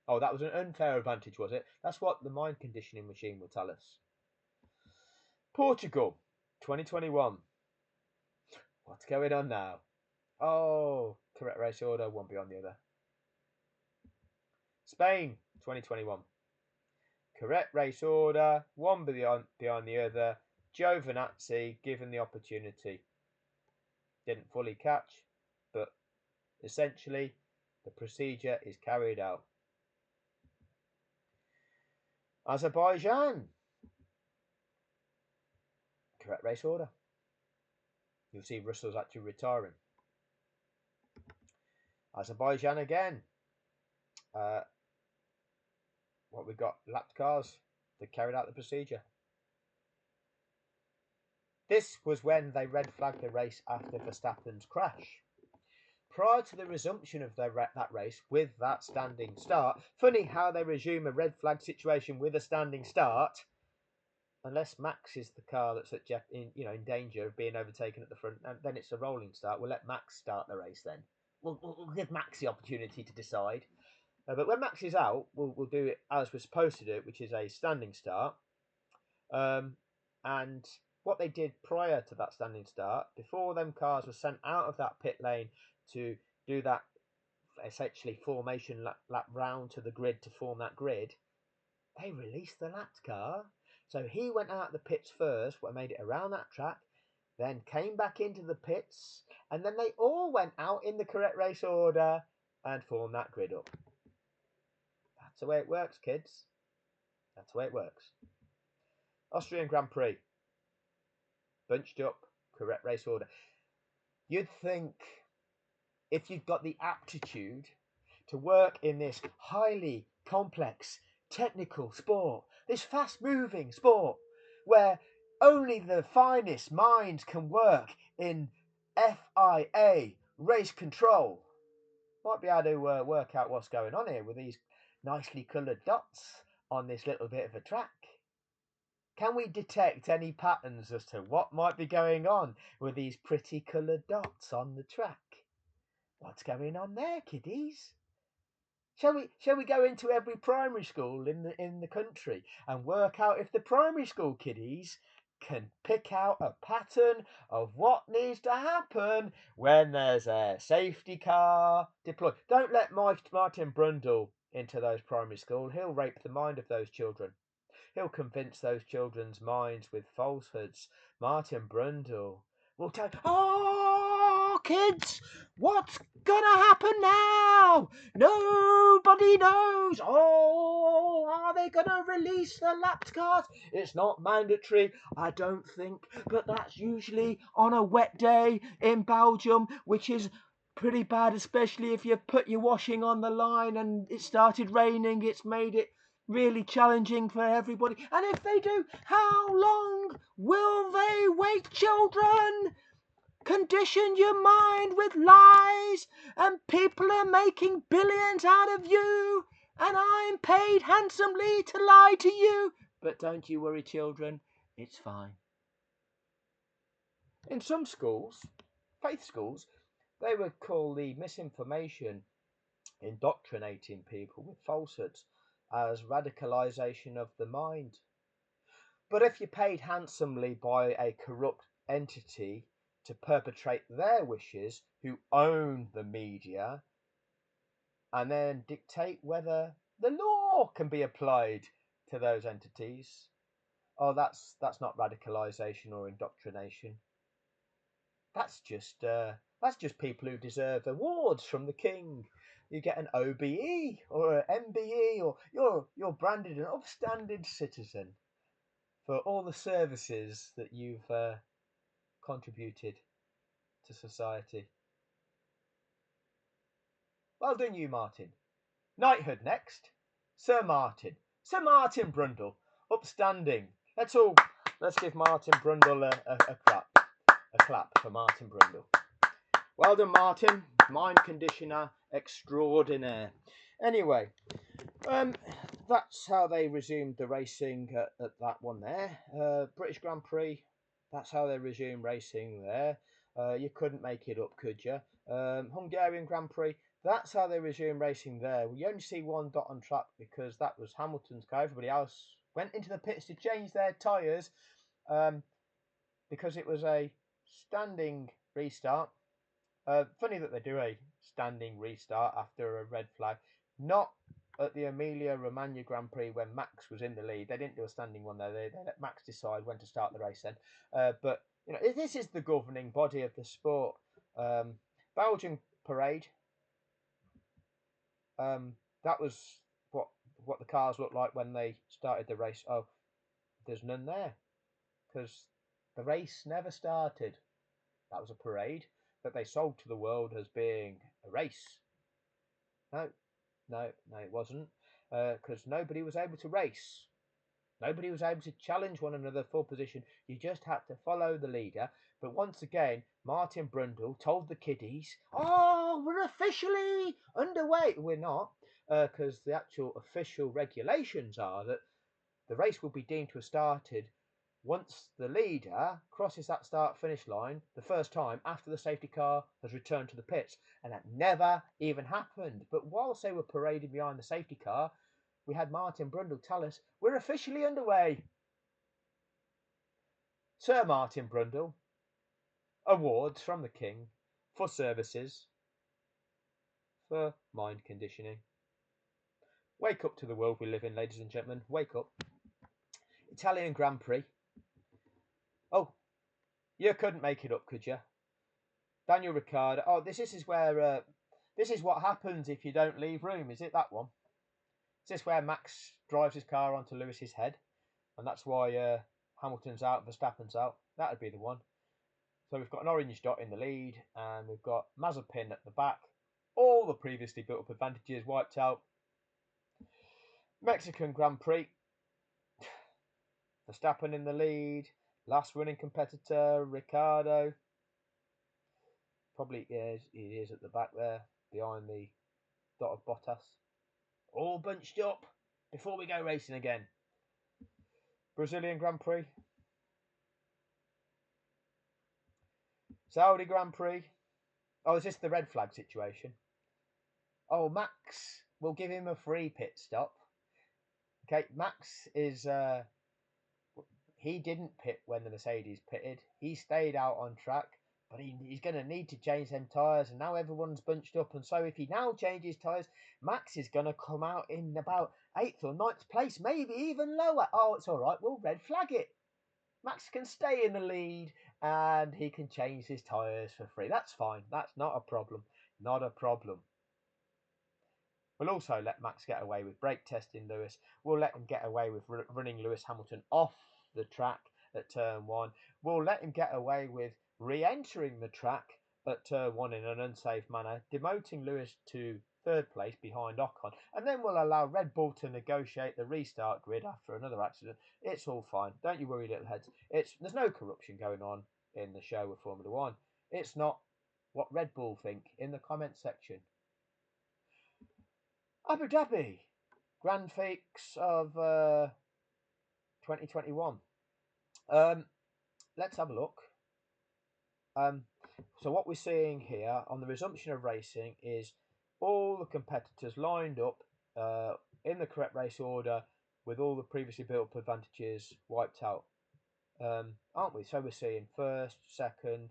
Oh, that was an unfair advantage, was it? That's what the mind conditioning machine will tell us. Portugal, 2021. What's going on now? Oh, correct race order, one beyond the other. Spain, 2021. Correct race order, one beyond the other. Giovinazzi given the opportunity. Didn't fully catch, but essentially the procedure is carried out. Azerbaijan. Correct race order. You'll see Russell's actually retiring. Azerbaijan again. What we've got, lapped cars. They carried out the procedure. This was when they red flagged the race after Verstappen's crash. Prior to the resumption of that race with that standing start, funny how they resume a red flag situation with a standing start, unless Max is the car that's in danger of being overtaken at the front, and then it's a rolling start. We'll let Max start the race then. We'll give Max the opportunity to decide. But when Max is out, we'll do it as we're supposed to do it, which is a standing start. And what they did prior to that standing start, before them cars were sent out of that pit lane to do that essentially formation lap round to the grid to form that grid, they released the lapped car. So he went out the pits first, made it around that track, then came back into the pits, and then they all went out in the correct race order and formed that grid up. That's the way it works, kids. That's the way it works. Austrian Grand Prix. Bunched up, correct race order. You'd think if you've got the aptitude to work in this highly complex, technical sport, this fast-moving sport, where only the finest minds can work in FIA race control, might be able to work out what's going on here with these nicely coloured dots on this little bit of a track. Can we detect any patterns as to what might be going on with these pretty coloured dots on the track? What's going on there, kiddies? Shall we go into every primary school in the country and work out if the primary school kiddies can pick out a pattern of what needs to happen when there's a safety car deployed? Don't let Martin Brundle into those primary schools. He'll rape the mind of those children. He'll convince those children's minds with falsehoods. Martin Brundle will tell, oh, kids, what's gonna happen now? Nobody knows. Oh, are they gonna release the lapped cars? It's not mandatory, I don't think, but that's usually on a wet day in Belgium, which is pretty bad, especially if you put your washing on the line and it started raining. It's made it really challenging for everybody. And if they do, how long will they wait, children? Condition your mind with lies, and people are making billions out of you, and I'm paid handsomely to lie to you. But don't you worry, children, it's fine. In some schools, faith schools, they would call the misinformation indoctrinating people with falsehoods as radicalization of the mind. But if you're paid handsomely by a corrupt entity to perpetrate their wishes, who own the media, and then dictate whether the law can be applied to those entities, oh, that's not radicalization or indoctrination. That's just people who deserve awards from the king. You get an OBE or an MBE, or you're branded an upstanding citizen for all the services that you've contributed to society. Well done, you, Martin. Knighthood next. Sir Martin Brundle, upstanding. Let's give Martin Brundle a clap. A clap for Martin Brundle. Well done, Martin. Mind conditioner extraordinaire. Anyway, that's how they resumed the racing at that one there. British Grand Prix, that's how they resumed racing there. You couldn't make it up, could you? Hungarian Grand Prix, that's how they resumed racing there. We only see one dot on track because that was Hamilton's car. Everybody else went into the pits to change their tyres because it was a standing restart. Funny that they do a standing restart after a red flag. Not at the Emilia-Romagna Grand Prix when Max was in the lead. They didn't do a standing one there. They let Max decide when to start the race then. But you know, this is the governing body of the sport. Belgian parade. That was what the cars looked like when they started the race. Oh, there's none there because the race never started. That was a parade that they sold to the world as being a race. No, it wasn't, because nobody was able to race. Nobody was able to challenge one another for position. You just had to follow the leader. But once again, Martin Brundle told the kiddies, oh, we're officially underway. We're not, because the actual official regulations are that the race will be deemed to have started once the leader crosses that start-finish line the first time after the safety car has returned to the pits. And that never even happened. But whilst they were parading behind the safety car, we had Martin Brundle tell us, we're officially underway. Sir Martin Brundle, awards from the King for services for mind conditioning. Wake up to the world we live in, ladies and gentlemen. Wake up. Italian Grand Prix. Oh, you couldn't make it up, could you? Daniel Ricciardo. Oh, this is where this is what happens if you don't leave room. Is it that one? Is this where Max drives his car onto Lewis's head, and that's why Hamilton's out, Verstappen's out? That would be the one. So we've got an orange dot in the lead, and we've got Mazepin at the back. All the previously built-up advantages wiped out. Mexican Grand Prix. Verstappen in the lead. Last running competitor, Ricciardo. Probably he is at the back there, behind the dot of Bottas. All bunched up before we go racing again. Brazilian Grand Prix. Saudi Grand Prix. Oh, is this the red flag situation? Oh, Max, we'll give him a free pit stop. Okay, Max is he didn't pit when the Mercedes pitted. He stayed out on track, but he's going to need to change them tyres, and now everyone's bunched up, and so if he now changes tyres, Max is going to come out in about 8th or 9th place, maybe even lower. Oh, it's all right, we'll red flag it. Max can stay in the lead, and he can change his tyres for free. That's fine. That's not a problem. Not a problem. We'll also let Max get away with brake testing Lewis. We'll let him get away with running Lewis Hamilton off the track at turn 1. We'll let him get away with re-entering the track at turn 1 in an unsafe manner, demoting Lewis to 3rd place behind Ocon, and then we'll allow Red Bull to negotiate the restart grid after another accident. It's all fine. Don't you worry, little heads. There's no corruption going on in the show of Formula 1. It's not what Red Bull think in the comment section. Abu Dhabi, Grand Prix of 2021. Let's have a look. So what we're seeing here on the resumption of racing is all the competitors lined up in the correct race order with all the previously built advantages wiped out, aren't we? So we're seeing first, second.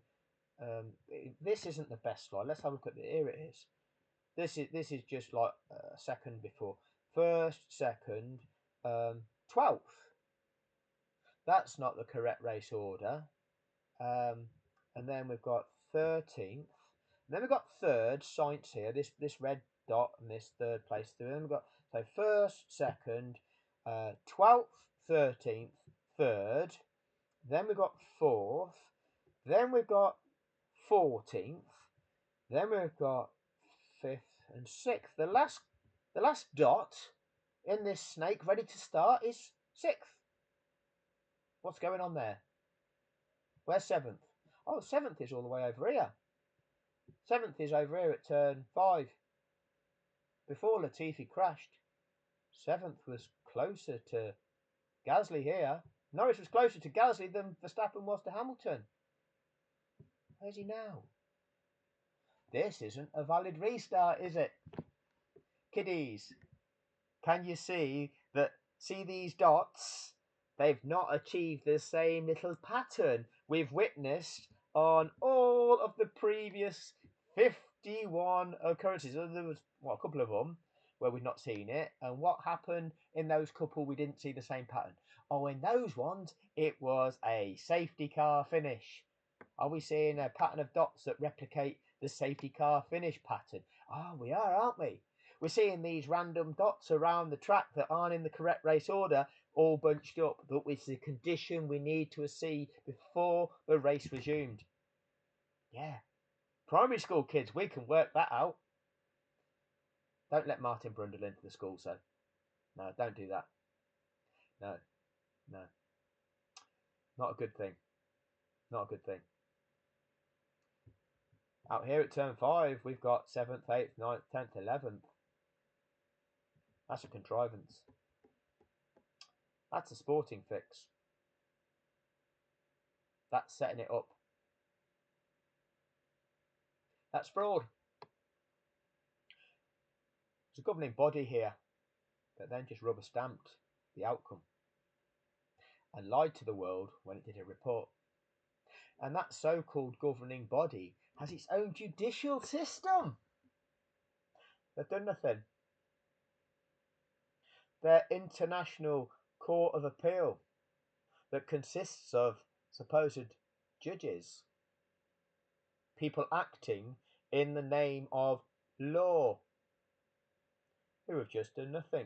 This isn't the best slide. Let's have a look at here it is. This is just like a second before. First, second, 12th. That's not the correct race order. And then we've got 13th. And then we've got third, Sainz here, this red dot and this third place. Then we've got so first, second, 12th, 13th, third. Then we've got fourth. Then we've got 14th. Then we've got 5th and 6th. The last dot in this snake ready to start is 6th. What's going on there? Where's 7th? Oh, 7th is all the way over here. 7th is over here at turn 5. Before Latifi crashed, 7th was closer to Gasly here. Norris was closer to Gasly than Verstappen was to Hamilton. Where's he now? This isn't a valid restart, is it? Kiddies, can you see that? See these dots? They've not achieved the same little pattern we've witnessed on all of the previous 51 occurrences. There was a couple of them where we've not seen it. And what happened in those couple? We didn't see the same pattern. Oh, in those ones, it was a safety car finish. Are we seeing a pattern of dots that replicate the safety car finish pattern? Oh, we are, aren't we? We're seeing these random dots around the track that aren't in the correct race order, all bunched up, but it's the condition we need to see before the race resumed. Yeah. Primary school kids, we can work that out. Don't let Martin Brundle into the school, so. No, don't do that. No. Not a good thing. Not a good thing. Out here at turn 5, we've got 7th, 8th, 9th, 10th, 11th. That's a contrivance. That's a sporting fix. That's setting it up. That's fraud. There's a governing body here that then just rubber stamped the outcome and lied to the world when it did a report. And that so-called governing body has its own judicial system. They've done nothing. Their international court of appeal that consists of supposed judges, people acting in the name of law, who have just done nothing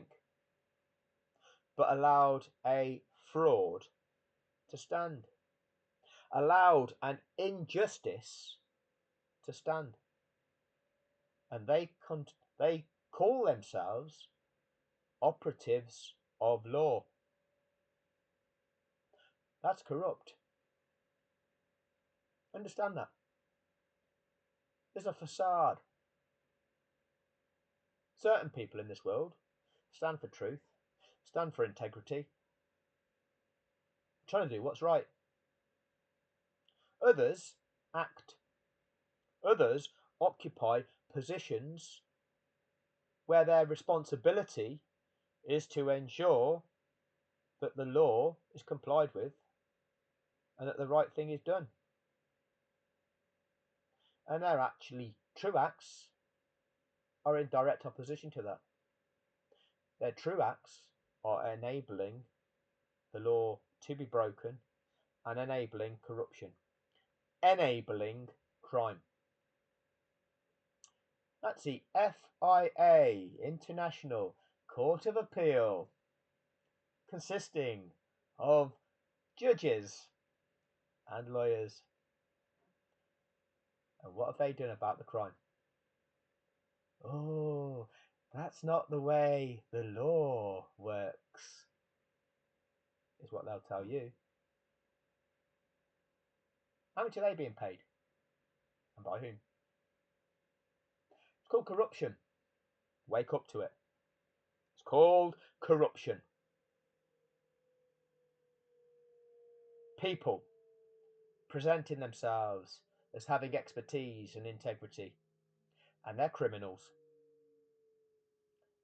but allowed a fraud to stand, allowed an injustice to stand. And they call themselves operatives of law. That's corrupt. Understand that. There's a facade. Certain people in this world stand for truth, stand for integrity, trying to do what's right. Others act. Others occupy positions where their responsibility is to ensure that the law is complied with and that the right thing is done. And their actually true acts are in direct opposition to that. Their true acts are enabling the law to be broken and enabling corruption, enabling crime. That's the FIA, International Court of Appeal, consisting of judges and lawyers. And what have they done about the crime? Oh, that's not the way the law works, is what they'll tell you. How much are they being paid? And by whom? It's called corruption. Wake up to it. It's called corruption. People presenting themselves as having expertise and integrity, and they're criminals.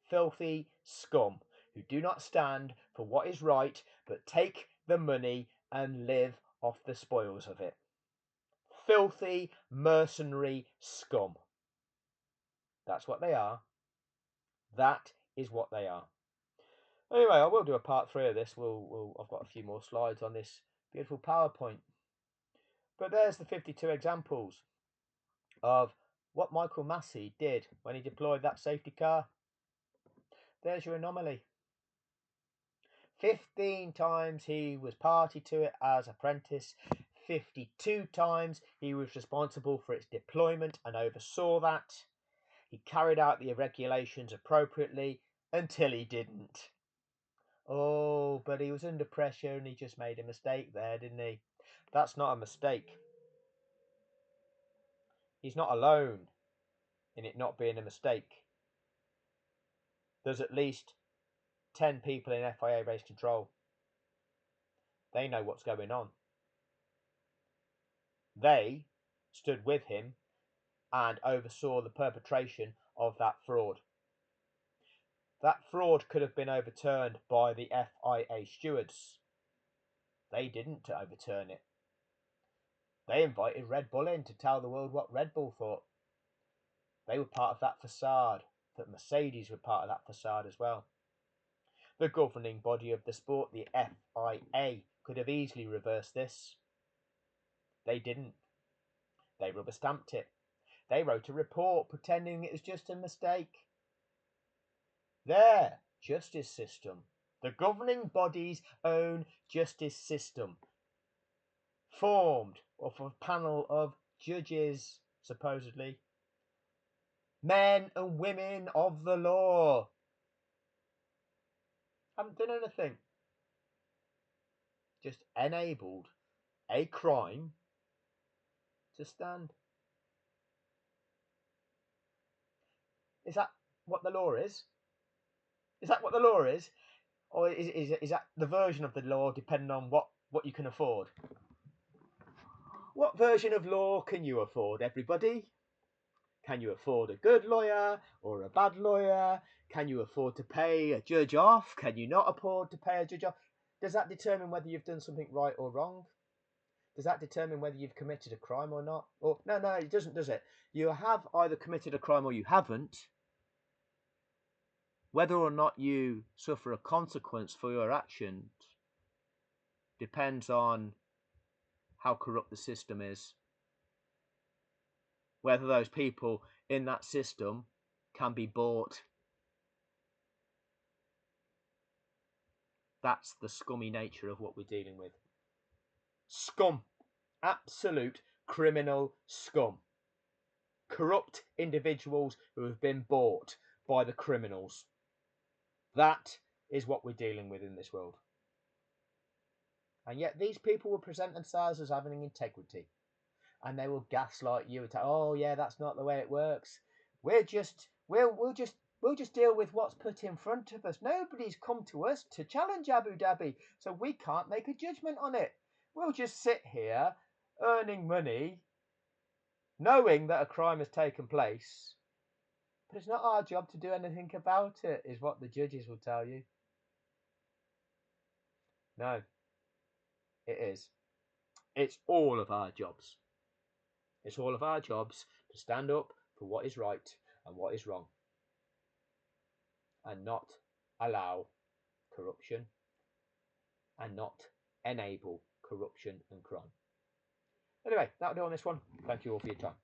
Filthy scum who do not stand for what is right but take the money and live off the spoils of it. Filthy mercenary scum. That's what they are. That is what they are. Anyway, I will do a part 3 of this. I've got a few more slides on this beautiful PowerPoint. But there's the 52 examples of what Michael Masi did when he deployed that safety car. There's your anomaly. 15 times he was party to it as apprentice. 52 times he was responsible for its deployment and oversaw that. He carried out the regulations appropriately until he didn't. Oh, but he was under pressure and he just made a mistake there, didn't he? That's not a mistake. He's not alone in it not being a mistake. There's at least 10 people in FIA race control. They know what's going on. They stood with him and oversaw the perpetration of that fraud. That fraud could have been overturned by the FIA stewards. They didn't overturn it. They invited Red Bull in to tell the world what Red Bull thought. They were part of that facade, that Mercedes were part of that facade as well. The governing body of the sport, the FIA, could have easily reversed this. They didn't. They rubber stamped it. They wrote a report pretending it was just a mistake. Their justice system, the governing body's own justice system, formed of a panel of judges, supposedly, men and women of the law, haven't done anything. Just enabled a crime to stand. Is that what the law is? Is that what the law is? Or is that the version of the law depending on what you can afford? What version of law can you afford, everybody? Can you afford a good lawyer or a bad lawyer? Can you afford to pay a judge off? Can you not afford to pay a judge off? Does that determine whether you've done something right or wrong? Does that determine whether you've committed a crime or not? Or no, it doesn't, does it? You have either committed a crime or you haven't. Whether or not you suffer a consequence for your actions depends on how corrupt the system is. Whether those people in that system can be bought. That's the scummy nature of what we're dealing with. Scum. Absolute criminal scum. Corrupt individuals who have been bought by the criminals. That is what we're dealing with in this world. And yet these people will present themselves as having integrity. And they will gaslight you and say, oh yeah, that's not the way it works. We'll just deal with what's put in front of us. Nobody's come to us to challenge Abu Dhabi, so we can't make a judgment on it. We'll just sit here earning money, knowing that a crime has taken place, but it's not our job to do anything about it, is what the judges will tell you. No, it is. It's all of our jobs. It's all of our jobs to stand up for what is right and what is wrong, and not allow corruption and not enable corruption and crime. Anyway, that'll do on this one. Thank you all for your time.